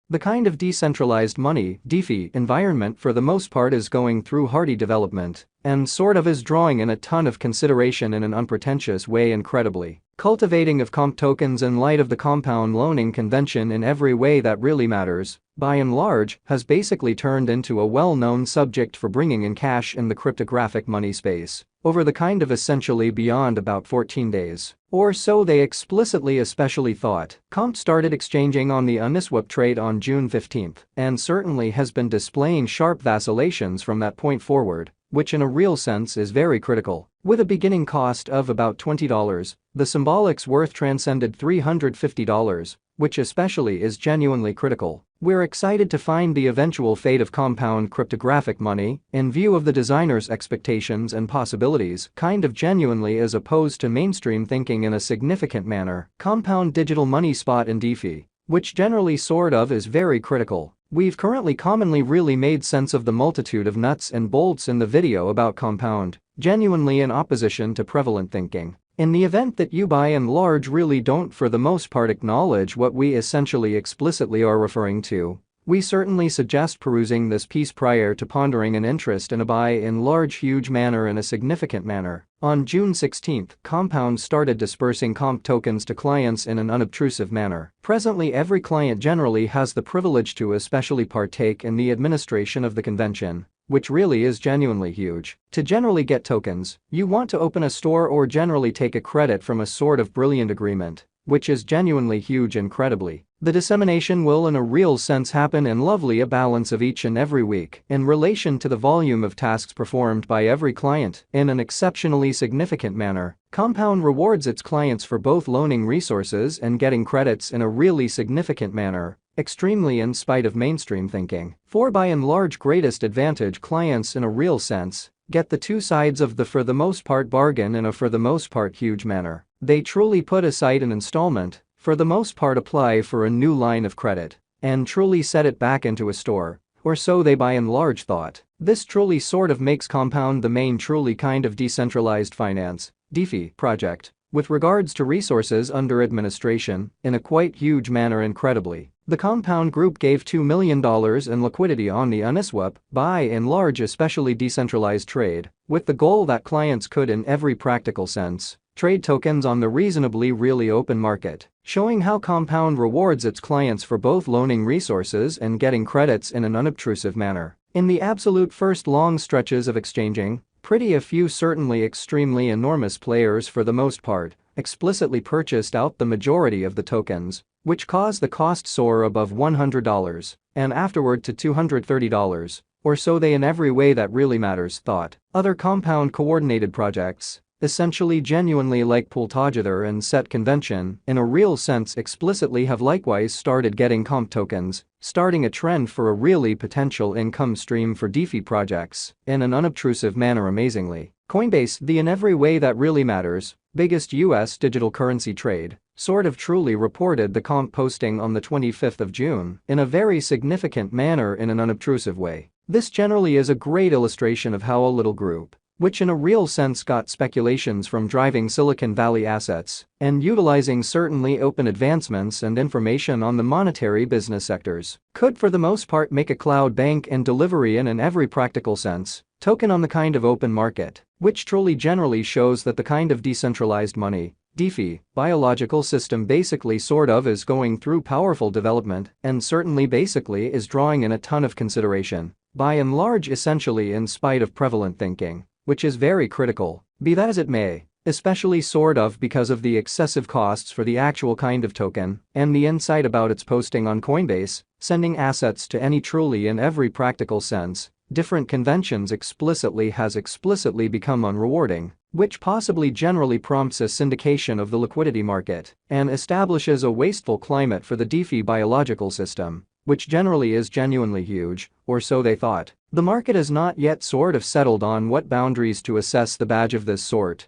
The kind of decentralized money (DeFi) environment for the most part is going through hardy development and sort of is drawing in a ton of consideration in an unpretentious way incredibly. Cultivating of comp tokens in light of the compound loaning convention in every way that really matters, by and large, has basically turned into a well-known subject for bringing in cash in the cryptographic money space over the kind of essentially beyond about 14 days. Or so they explicitly especially thought. Comp started exchanging on the Uniswap trade on June 15 and certainly has been displaying sharp vacillations from that point forward, which in a real sense is very critical. With a beginning cost of about $20, the symbolic's worth transcended $350, which especially is genuinely critical. We're excited to find the eventual fate of compound cryptographic money in view of the designer's expectations and possibilities, kind of genuinely as opposed to mainstream thinking in a significant manner. Compound digital money spot in DeFi, which generally sort of is very critical. We've currently commonly really made sense of the multitude of nuts and bolts in the video about compound, genuinely in opposition to prevalent thinking. In the event that you by and large really don't for the most part acknowledge what we essentially explicitly are referring to, we certainly suggest perusing this piece prior to pondering an interest in a by and large huge manner in a significant manner. On June 16, Compound started dispersing comp tokens to clients in an unobtrusive manner. Presently every client generally has the privilege to especially partake in the administration of the convention, which really is genuinely huge. To generally get tokens, you want to open a store or generally take a credit from a sort of brilliant agreement, which is genuinely huge incredibly. The dissemination will in a real sense happen in lovely a balance of each and every week in relation to the volume of tasks performed by every client in an exceptionally significant manner. Compound rewards its clients for both loaning resources and getting credits in a really significant manner, extremely in spite of mainstream thinking. For by and large greatest advantage clients in a real sense get the two sides of the for the most part bargain in a for the most part huge manner. They truly put aside an installment, for the most part apply for a new line of credit, and truly set it back into a store, or so they by and large thought. This truly sort of makes Compound the main truly kind of decentralized finance (DeFi) project with regards to resources under administration in a quite huge manner incredibly. The Compound Group gave $2 million in liquidity on the Uniswap, by and large especially decentralized trade, with the goal that clients could in every practical sense trade tokens on the reasonably really open market, showing how Compound rewards its clients for both loaning resources and getting credits in an unobtrusive manner. In the absolute first long stretches of exchanging, pretty a few certainly extremely enormous players for the most part explicitly purchased out the majority of the tokens, which caused the cost soar above $100 and afterward to $230, or so they in every way that really matters thought. Other Compound coordinated projects, essentially genuinely like Pooltogether and Set Convention, in a real sense explicitly have likewise started getting comp tokens, starting a trend for a really potential income stream for DeFi projects in an unobtrusive manner amazingly. Coinbase, the in every way that really matters, biggest US digital currency trade, sort of truly reported the comp posting on the 25th of June in a very significant manner in an unobtrusive way. This generally is a great illustration of how a little group, which in a real sense got speculations from driving Silicon Valley assets and utilizing certainly open advancements and information on the monetary business sectors, could for the most part make a cloud bank and delivery in every practical sense token on the kind of open market, which truly generally shows that the kind of decentralized money DeFi biological system basically sort of is going through powerful development and certainly basically is drawing in a ton of consideration, by and large essentially in spite of prevalent thinking, which is very critical. Be that as it may, especially sort of because of the excessive costs for the actual kind of token and the insight about its posting on Coinbase, sending assets to any truly in every practical sense different conventions has explicitly become unrewarding, which possibly generally prompts a syndication of the liquidity market and establishes a wasteful climate for the DeFi biological system, which generally is genuinely huge, or so they thought. The market has not yet sort of settled on what boundaries to assess the badge of this sort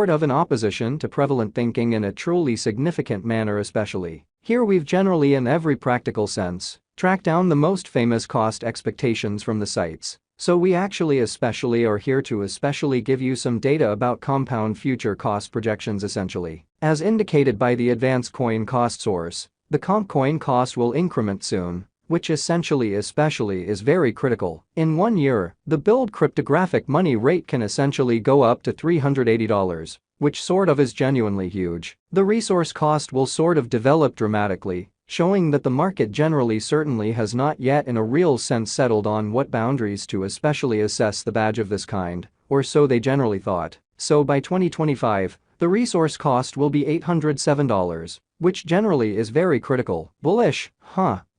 of in opposition to prevalent thinking in a truly significant manner especially. Here we've generally in every practical sense tracked down the most famous cost expectations from the sites, so we actually especially are here to especially give you some data about Compound future cost projections essentially. As indicated by the advanced coin cost source, the comp coin cost will increment soon, which essentially especially is very critical. In 1 year, the build cryptographic money rate can essentially go up to $380, which sort of is genuinely huge. The resource cost will sort of develop dramatically, showing that the market generally certainly has not yet in a real sense settled on what boundaries to especially assess the badge of this kind, or so they generally thought. So by 2025, the resource cost will be $807, which generally is very critical. Bullish,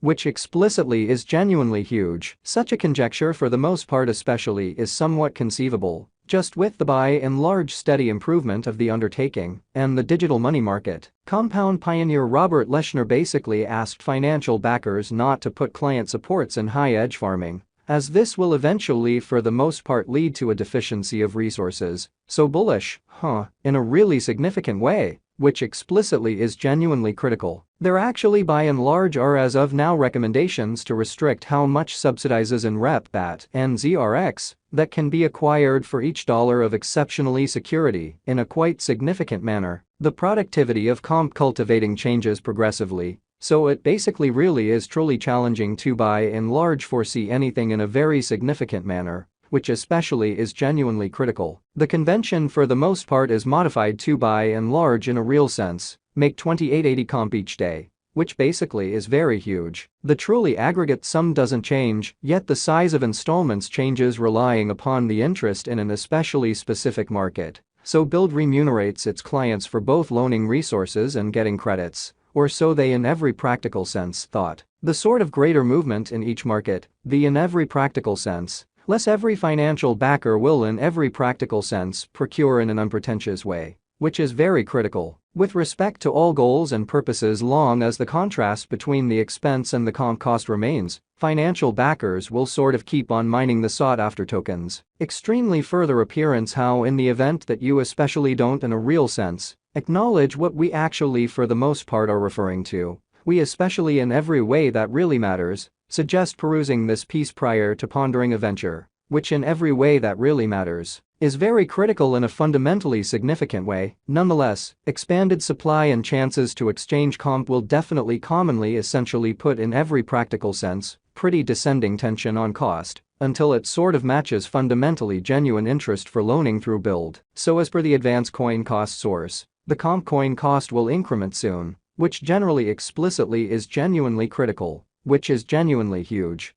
which explicitly is genuinely huge. Such a conjecture for the most part especially is somewhat conceivable, just with the by and large steady improvement of the undertaking and the digital money market. Compound pioneer Robert Leshner basically asked financial backers not to put client supports in high-edge farming, as this will eventually for the most part lead to a deficiency of resources. So bullish, in a really significant way, which explicitly is genuinely critical. There actually by and large are as of now recommendations to restrict how much subsidizes in rep BAT and ZRX that can be acquired for each dollar of exceptionally security in a quite significant manner. The productivity of comp cultivating changes progressively, so it basically really is truly challenging to by and large foresee anything in a very significant manner, which especially is genuinely critical. The convention for the most part is modified to by and large in a real sense, make 2880 comp each day, which basically is very huge. The truly aggregate sum doesn't change, yet the size of installments changes relying upon the interest in an especially specific market. So Build remunerates its clients for both loaning resources and getting credits, or so they in every practical sense thought. The sort of greater movement in each market, the in every practical sense, less every financial backer will in every practical sense procure in an unpretentious way, which is very critical with respect to all goals and purposes. Long as the contrast between the expense and the comp cost remains, financial backers will sort of keep on mining the sought-after tokens. Extremely further appearance how in the event that you especially don't in a real sense acknowledge what we actually for the most part are referring to, we especially in every way that really matters, suggest perusing this piece prior to pondering a venture, which in every way that really matters is very critical in a fundamentally significant way. Nonetheless, expanded supply and chances to exchange comp will definitely commonly essentially put in every practical sense pretty descending tension on cost until it sort of matches fundamentally genuine interest for loaning through Build. So as per the advanced coin cost source, the comp coin cost will increment soon, which generally explicitly is genuinely critical, which is genuinely huge.